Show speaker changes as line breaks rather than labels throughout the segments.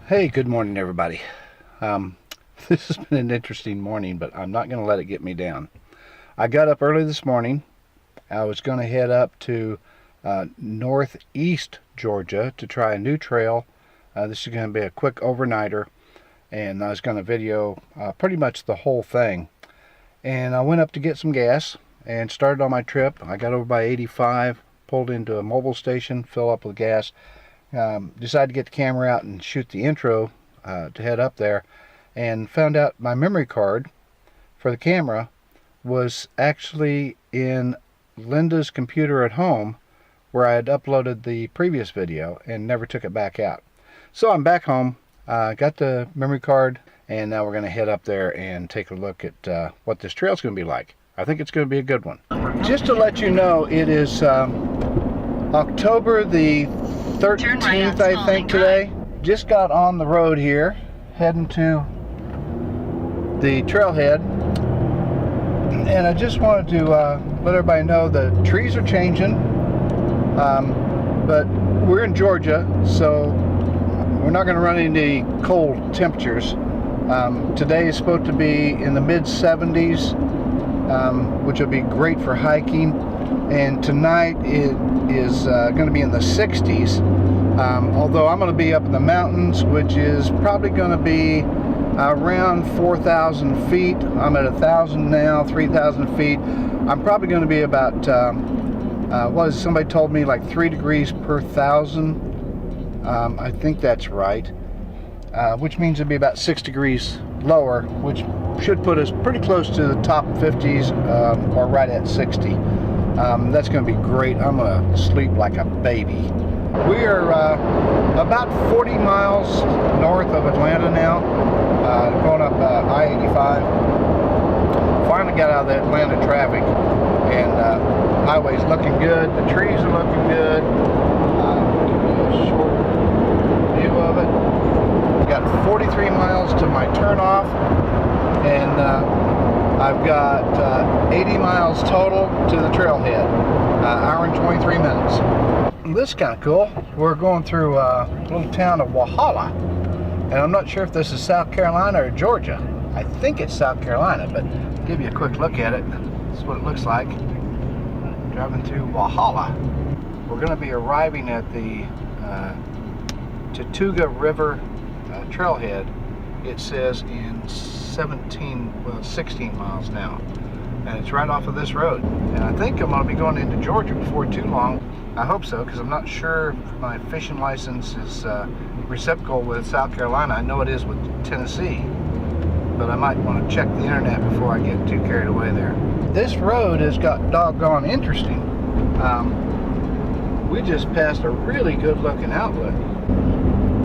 Hey, good morning, everybody. This has been an interesting morning, but I'm not going to let it get me down. I got up early this morning. I was going to head up to northeast Georgia to try a new trail. This is going to be a quick overnighter, and I was going to video pretty much the whole thing. And I went up to get some gas and started on my trip. I got over by 85, pulled into a mobile station, fill up with gas. Decided to get the camera out and shoot the intro to head up there, and found out my memory card for the camera was actually in Linda's computer at home, where I had uploaded the previous video and never took it back out. So I'm back home, got the memory card, and now we're going to head up there and take a look at what this trail's going to be like. I think it's going to be a good one. Just to let you know, it is October the 13th, I think, today. Just got on the road here, heading to the trailhead, and I just wanted to let everybody know the trees are changing, but we're in Georgia, so we're not going to run into cold temperatures. Today is supposed to be in the mid-70s, which will be great for hiking, and tonight it is going to be in the 60s, although I'm going to be up in the mountains, which is probably going to be around 4,000 feet. I'm at 1,000 now, 3,000 feet. I'm probably going to be about, somebody told me, like 3 degrees per thousand. I think that's right, which means it'd be about 6 degrees lower, which should put us pretty close to the top 50s, or right at 60. That's going to be great. I'm going to sleep like a baby. We are about 40 miles north of Atlanta now, going up I-85. Finally got out of the Atlanta traffic, and highway's looking good. The trees are looking good. Give you a short view of it. Got 43 miles to my turnoff, and I've got 80 miles total to the trailhead, hour and 23 minutes. This is kind of cool. We're going through a little town of Walhalla, and I'm not sure if this is South Carolina or Georgia. I think it's South Carolina, but I'll give you a quick look at it. This is what it looks like driving through Walhalla. We're going to be arriving at the Chattooga River Trailhead. It says in 16 miles now, and it's right off of this road, and I think I'm going to be going into Georgia before too long. I hope so, because I'm not sure if my fishing license is reciprocal with South Carolina. I know it is with Tennessee, but I might want to check the internet before I get too carried away there. This road has got doggone interesting. We just passed a really good looking outlet.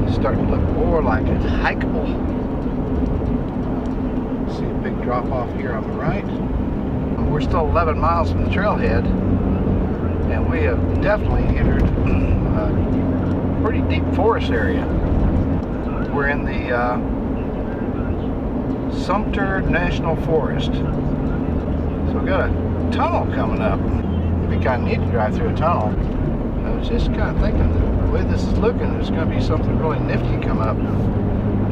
It's starting to look more like it's hikeable. See a big drop off here on the right. We're still 11 miles from the trailhead, and we have definitely entered a pretty deep forest area. We're in the Sumter National Forest. So we've got a tunnel coming up. It'd be kind of neat to drive through a tunnel. I was just kind of thinking that the way this is looking, there's going to be something really nifty come up,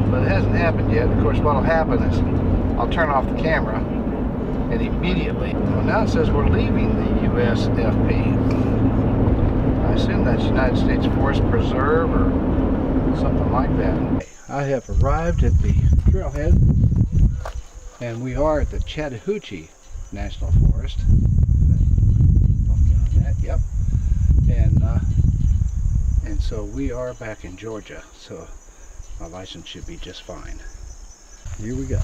but it hasn't happened yet. Of course, what'll happen is I'll turn off the camera, and immediately, well, now it says we're leaving the USFP. I assume that's United States Forest Preserve or something like that. I have arrived at the trailhead, and we are at the Chattooga National Forest. Yep. And so we are back in Georgia, so my license should be just fine. Here we go.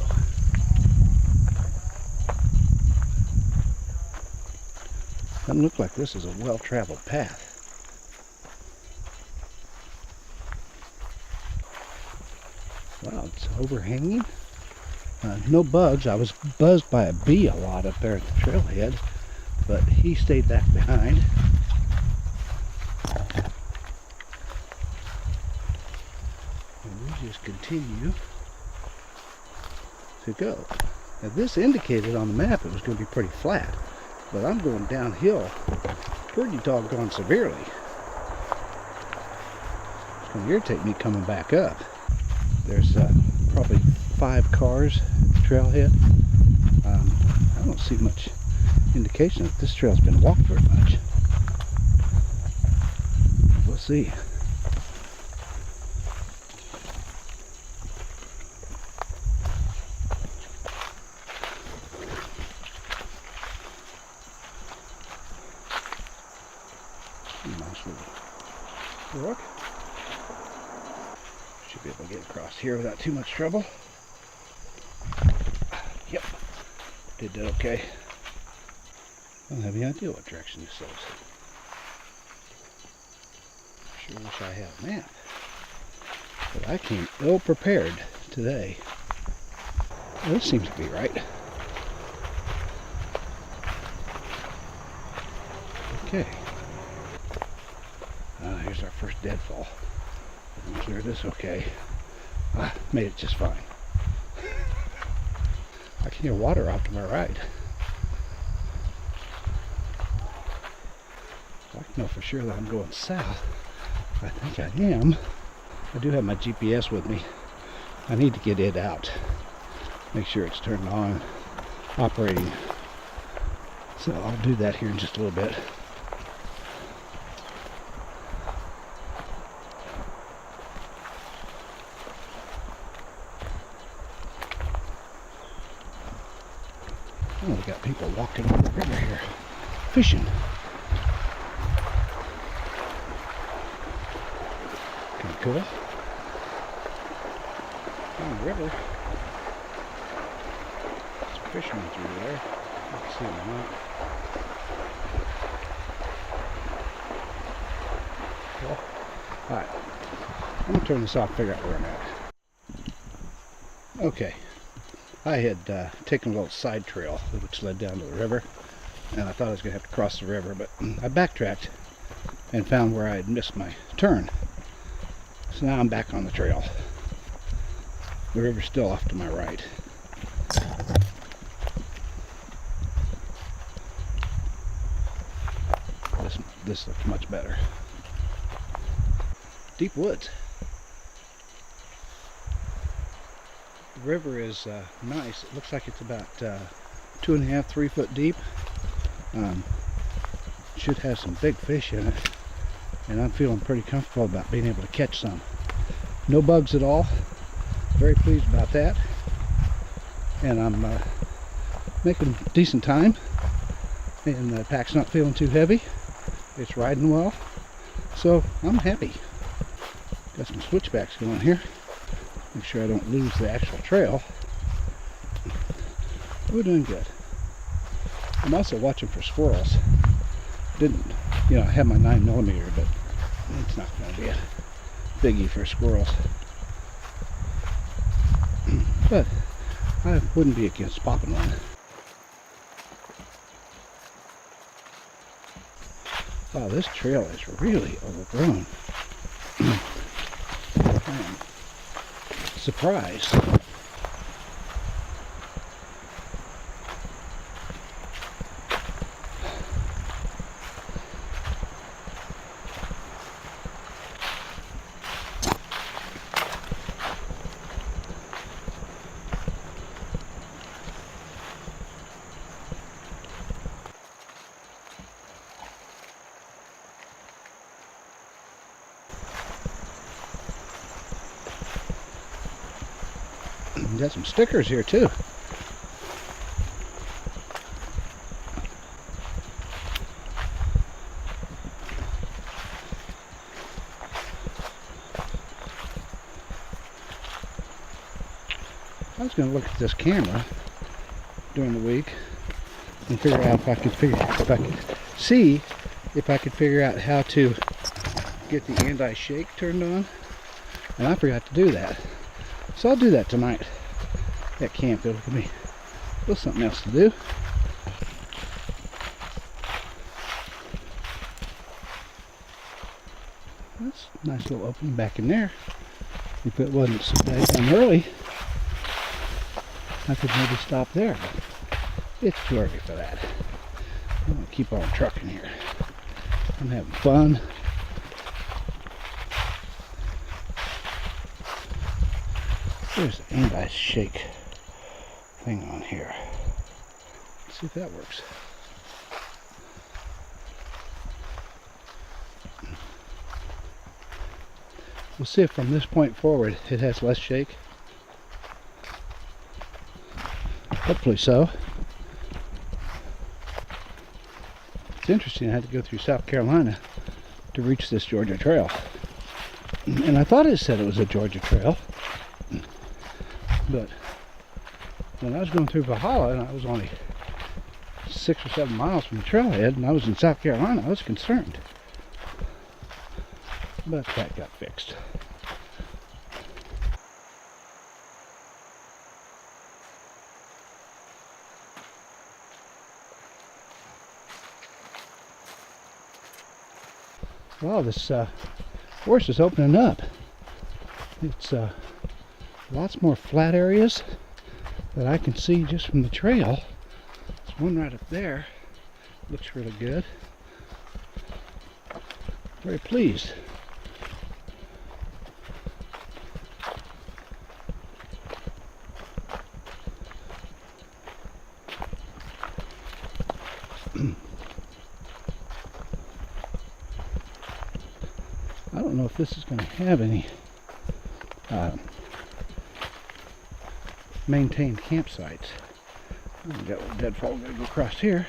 Doesn't look like this is a well-traveled path. Wow, it's overhanging. No bugs. I was buzzed by a bee a lot up there at the trailhead, but he stayed back behind. And we just continue to go. Now this indicated on the map it was going to be pretty flat, but I'm going downhill pretty doggone severely. It's going to irritate me coming back up. There's probably 5 cars at the trailhead. I don't see much indication that this trail's been walked very much. We'll see. Nice little brook. Should be able to get across here without too much trouble. Yep, did that okay. I don't have any idea what direction this is. Sure wish I had a map. But I came ill prepared today. Well, this seems to be right. Okay. Here's our first deadfall. I'm clear this okay. Made it just fine. I can hear water off to my right. I can know for sure that I'm going south. I think I am. I do have my GPS with me. I need to get it out. Make sure it's turned on, operating. So I'll do that here in just a little bit. Oh, we got people walking over the river here, fishing. Kind of cool. On the river. There's fishermen through there. You can see them out. Cool. Alright. I'm going to turn this off and figure out where I'm at. Okay. I had taken a little side trail which led down to the river, and I thought I was going to have to cross the river, but I backtracked and found where I had missed my turn. So now I'm back on the trail. The river's still off to my right. This looks much better. Deep woods. The river is nice. It looks like it's about 2.5, 3 foot deep. Should have some big fish in it, and I'm feeling pretty comfortable about being able to catch some. No bugs at all. Very pleased about that, and I'm making decent time, and the pack's not feeling too heavy. It's riding well, so I'm happy. Got some switchbacks going here. Make sure I don't lose the actual trail. We're doing good. I'm also watching for squirrels. Didn't, I have my 9mm, but it's not going to be a biggie for squirrels. But I wouldn't be against popping one. Wow, this trail is really overgrown. I'm surprised. Got some stickers here too. I was going to look at this camera during the week and figure out if I could see if I could figure out how to get the anti-shake turned on, and I forgot to do that. So I'll do that tonight at camp. It'll give me a little something else to do. That's a nice little opening back in there. If it wasn't so damn early, I could maybe stop there, but it's too early for that. I'm going to keep on trucking here. I'm having fun. There's an anti-shake thing on here. Let's see if that works. We'll see if from this point forward it has less shake. Hopefully so. It's interesting, I had to go through South Carolina to reach this Georgia Trail. And I thought it said it was a Georgia Trail. But when I was going through Valhalla and I was only 6 or 7 miles from the trailhead and I was in South Carolina, I was concerned. But that got fixed. Wow, this forest is opening up. It's lots more flat areas that I can see just from the trail. There's one right up there. Looks really good. Very pleased. I don't know if this is going to have any maintained campsites. We've got a deadfall, gotta go across here.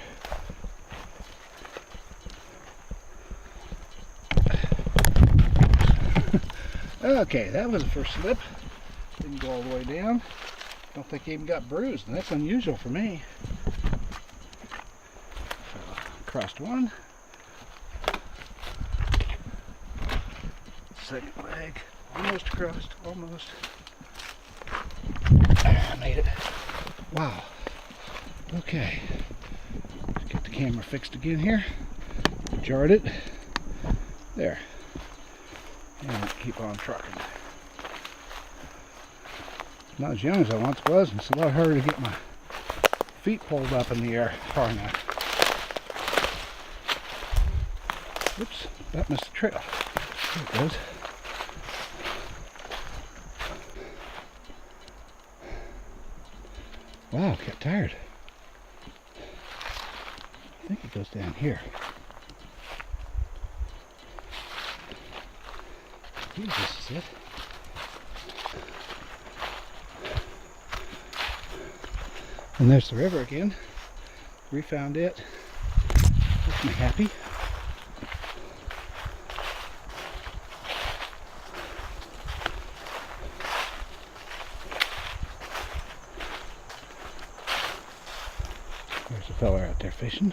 Okay, that was the first slip. Didn't go all the way down. Don't think I even got bruised, and that's unusual for me. So, crossed one. Second leg, almost crossed, almost. I made it. Wow. Okay. Let's get the camera fixed again here. Jarred it. There. And keep on trucking. Not as young as I once was, and it's a lot harder to get my feet pulled up in the air far enough. Oops, that missed the trail. There it goes. Wow, got tired. I think it goes down here. I think this is it. And there's the river again. We found it. Makes me happy. There's a fella out there fishing.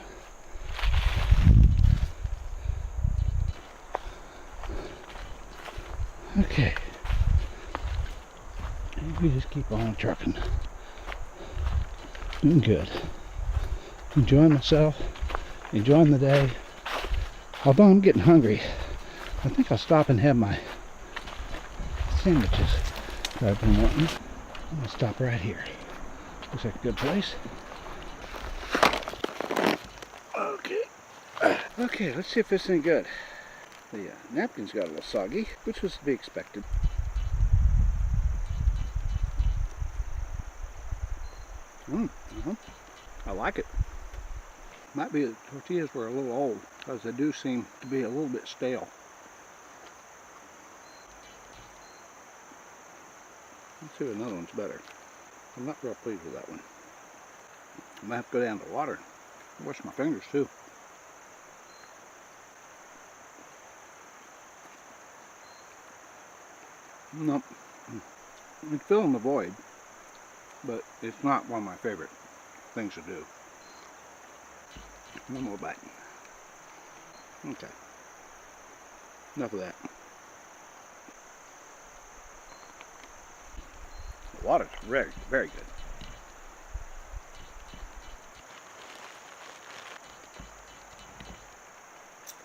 Okay. And we just keep on trucking. Doing good. Enjoying myself. Enjoying the day. Although I'm getting hungry, I think I'll stop and have my sandwiches that I've been wanting. I'm going to stop right here. Looks like a good place. Okay, let's see if this is any good. The napkins got a little soggy, which was to be expected. I like it. Might be the tortillas were a little old, because they do seem to be a little bit stale. Let's see if another one's better. I'm not real pleased with that one. I might have to go down to the water and wash my fingers too. Nope. It's filling the void, but it's not one of my favorite things to do. One more bite. Okay. Enough of that. The water's very, very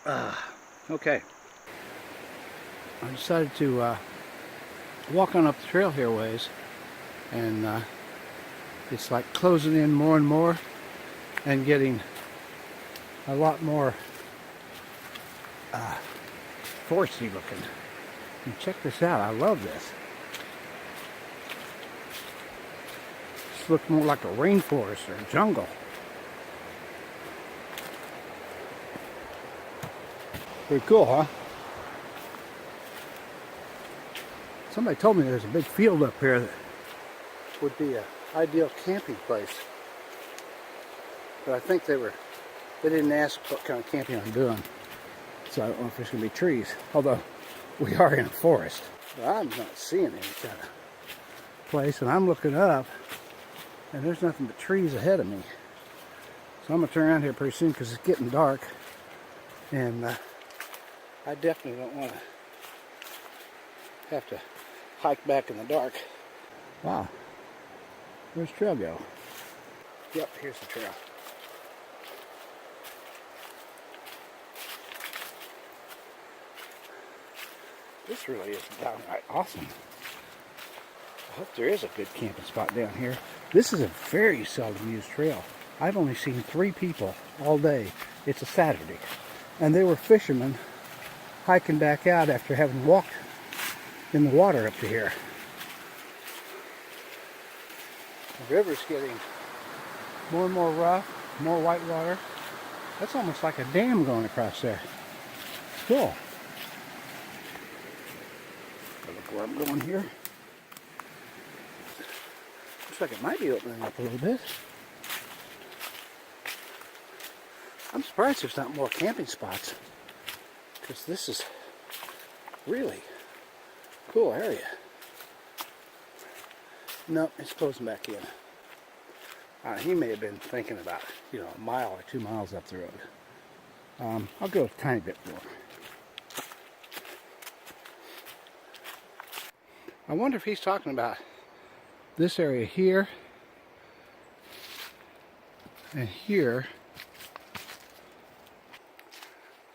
good. Okay. I decided to walk on up the trail here a ways, and it's like closing in more and more and getting a lot more foresty looking. And check this out, I love this. This looks more like a rainforest or a jungle. Pretty cool, huh? Somebody told me there's a big field up here that would be an ideal camping place. But I think they didn't ask what kind of camping I'm doing. So I don't know if there's going to be trees. Although, we are in a forest. But I'm not seeing any kind of place. And I'm looking up, and there's nothing but trees ahead of me. So I'm going to turn around here pretty soon because it's getting dark. And I definitely don't want to have to hike back in the dark. Wow. Where's the trail go? Yep, here's the trail. This really is downright awesome. I hope there is a good camping spot down here. This is a very seldom used trail. I've only seen 3 people all day. It's a Saturday. And they were fishermen hiking back out after having walked in the water up to here. The river's getting more and more rough, more white water. That's almost like a dam going across there. Cool. Look where I'm going here. Looks like it might be opening up a little bit. I'm surprised there's not more camping spots, because this is really cool area. Nope, it's closing back in. He may have been thinking about, a mile or 2 miles up the road. I'll go a tiny bit more. I wonder if he's talking about this area here and here.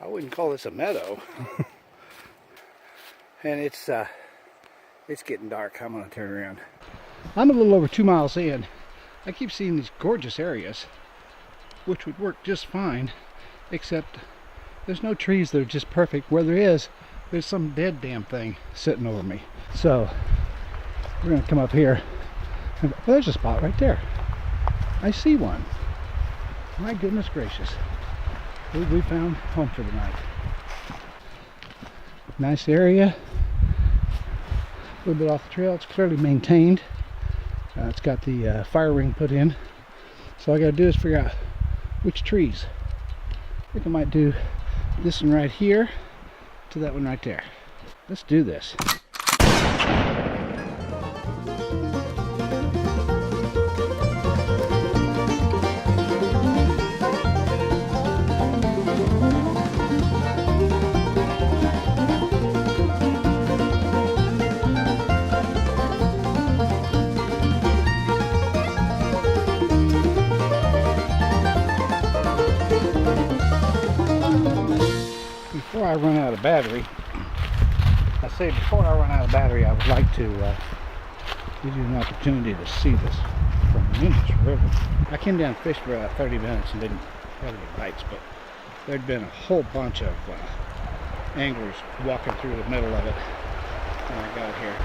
I wouldn't call this a meadow. And it's getting dark. I'm gonna turn around. I'm a little over 2 miles in. I keep seeing these gorgeous areas, which would work just fine, except there's no trees that are just perfect. Where there is, there's some dead damn thing sitting over me. So we're gonna come up here. And, well, there's a spot right there. I see one. My goodness gracious. We found home for the night. Nice area. A little bit off the trail. It's clearly maintained. It's got the fire ring put in. So all I gotta do is figure out which trees. I think I might do this one right here to that one right there. Let's do this. Before I run out of battery, I would like to give you an opportunity to see this from the Hammock River. I came down and fished for about 30 minutes and didn't have any bites, but there'd been a whole bunch of anglers walking through the middle of it when I got here.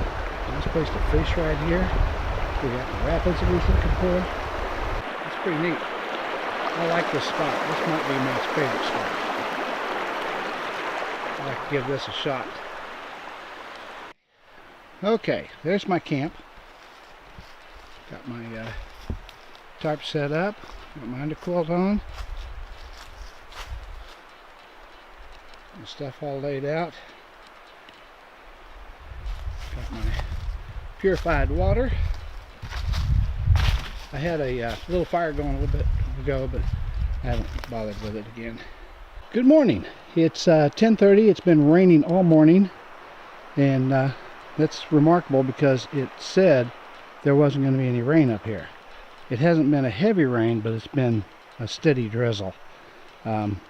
Nice place to fish right here. We got the rapids that we was looking for. It's pretty neat. I like this spot. This might be my favorite spot. I'd like to give this a shot. Okay, there's my camp. Got my tarp set up. Got my underquilt on. And stuff all laid out. Got my purified water. I had a little fire going a little bit ago, but I haven't bothered with it again. Good morning. It's 10:30. It's been raining all morning, and that's remarkable because it said there wasn't going to be any rain up here. It hasn't been a heavy rain, but it's been a steady drizzle. I'm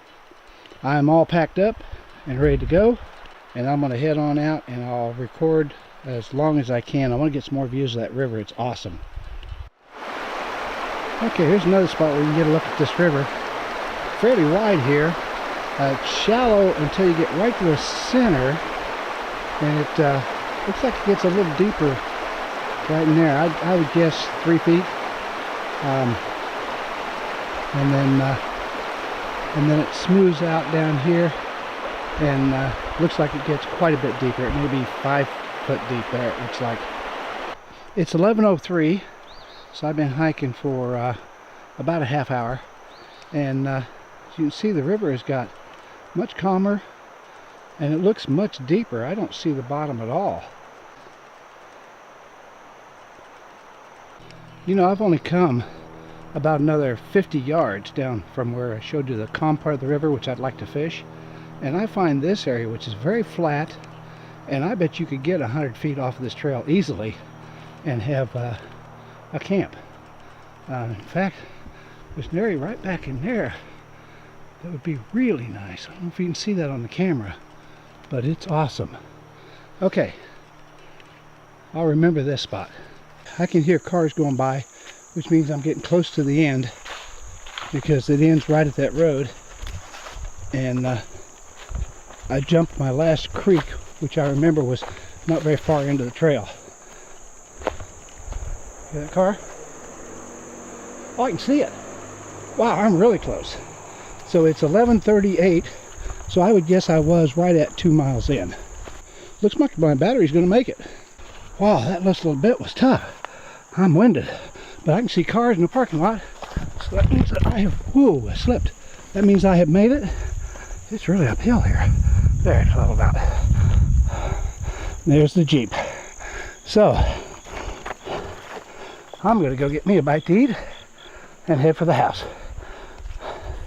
all packed up and ready to go, and I'm going to head on out and I'll record as long as I can. I want to get some more views of that river. It's awesome. Okay, here's another spot where you can get a look at this river. Fairly wide here. It's shallow until you get right to the center, and it looks like it gets a little deeper right in there. I would guess 3 feet. um, and then it smooths out down here, and looks like it gets quite a bit deeper. It may be 5 foot deep there, it looks like. It's 11:03, so I've been hiking for about a half hour, and as you can see, the river has got much calmer and it looks much deeper. I don't see the bottom at all. You know, I've only come about another 50 yards down from where I showed you the calm part of the river, which I'd like to fish, and I find this area, which is very flat, and I bet you could get 100 feet off of this trail easily and have a camp. In fact, there's an area right back in there that would be really nice. I don't know if you can see that on the camera, but it's awesome. Okay, I'll remember this spot. I can hear cars going by, which means I'm getting close to the end, because it ends right at that road. And I jumped my last creek, which I remember was not very far into the trail. Hear that car? Oh, I can see it. Wow, I'm really close. So it's 11:38, so I would guess I was right at 2 miles in. Looks like my battery's going to make it. Wow, that last little bit was tough. I'm winded, but I can see cars in the parking lot, so that means that I have, whoa, I slipped. That means I have made it. It's really uphill here. There, it's leveled out. There's the Jeep. So, I'm going to go get me a bite to eat and head for the house.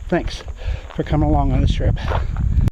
Thanks for coming along on this trip.